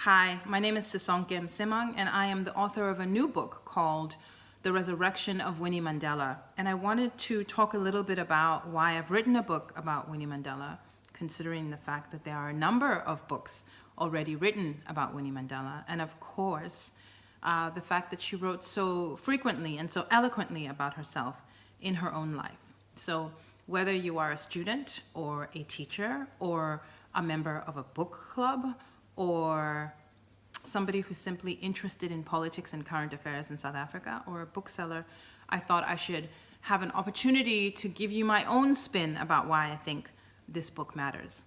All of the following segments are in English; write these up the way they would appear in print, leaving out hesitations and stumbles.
Hi, my name is Sisonke Msimang, and I am the author of a new book called The Resurrection of Winnie Mandela. And I wanted to talk a little bit about why I've written a book about Winnie Mandela, considering the fact that there are a number of books already written about Winnie Mandela. And of course, the fact that she wrote so frequently and so eloquently about herself in her own life. So whether you are a student or a teacher or a member of a book club or somebody who's simply interested in politics and current affairs in South Africa, or a bookseller, I thought I should have an opportunity to give you my own spin about why I think this book matters.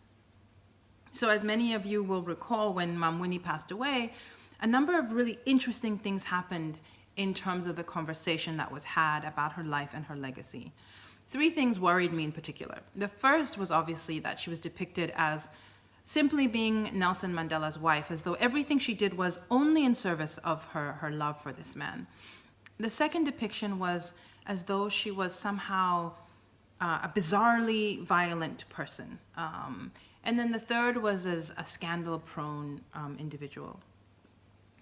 So as many of you will recall, when Mam Winnie passed away, a number of really interesting things happened in terms of the conversation that was had about her life and her legacy. Three things worried me in particular. The first was obviously that she was depicted as simply being Nelson Mandela's wife, as though everything she did was only in service of her love for this man. The second depiction was as though she was somehow a bizarrely violent person. And then the third was as a scandal-prone individual.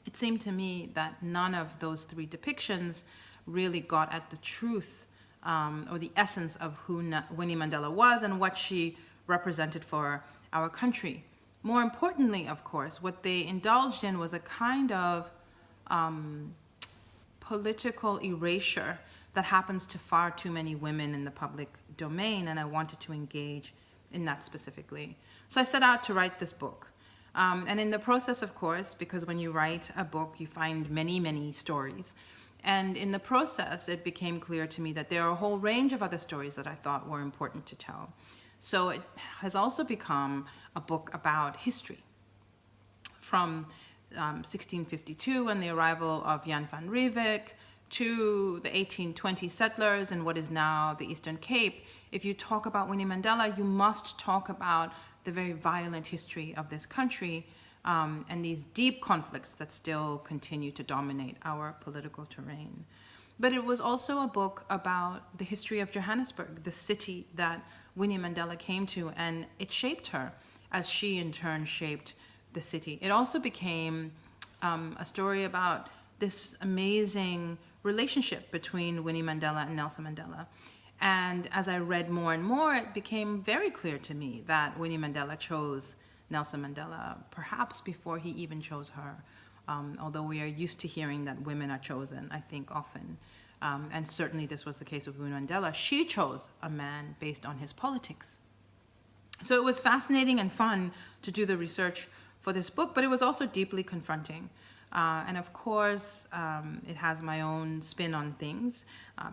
It seemed to me that none of those three depictions really got at the truth or the essence of who Winnie Mandela was and what she represented for our country. More importantly, of course, what they indulged in was a kind of political erasure that happens to far too many women in the public domain, and I wanted to engage in that specifically. So I set out to write this book. And in the process, of course, because when you write a book, you find many, many stories. And in the process, it became clear to me that there are a whole range of other stories that I thought were important to tell. So it has also become a book about history, from 1652 and the arrival of Jan van Riebeeck to the 1820 settlers in what is now the Eastern Cape. If you talk about Winnie Mandela, you must talk about the very violent history of this country and these deep conflicts that still continue to dominate our political terrain. But it was also a book about the history of Johannesburg, the city that Winnie Mandela came to, and it shaped her as she in turn shaped the city. It also became a story about this amazing relationship between Winnie Mandela and Nelson Mandela. And as I read more and more, it became very clear to me that Winnie Mandela chose Nelson Mandela, perhaps before he even chose her. Although we are used to hearing that women are chosen, I think often. And certainly this was the case with Winnie Mandela. She chose a man based on his politics. So it was fascinating and fun to do the research for this book, but it was also deeply confronting. And of course, it has my own spin on things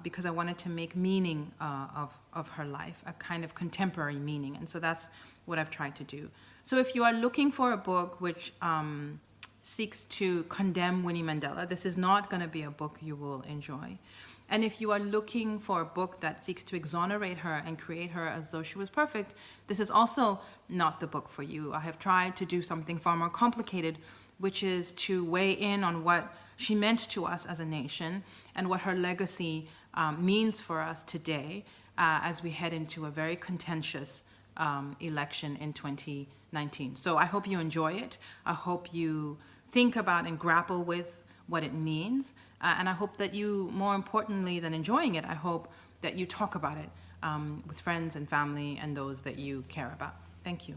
because I wanted to make meaning of her life, a kind of contemporary meaning. And so that's what I've tried to do. So if you are looking for a book which seeks to condemn Winnie Mandela, this is not going to be a book you will enjoy. And if you are looking for a book that seeks to exonerate her and create her as though she was perfect, this is also not the book for you. I have tried to do something far more complicated, which is to weigh in on what she meant to us as a nation and what her legacy means for us today as we head into a very contentious election in 2019. So I hope you enjoy it. I hope you think about and grapple with what it means. And I hope that you, more importantly than enjoying it, I hope that you talk about it with friends and family and those that you care about. Thank you.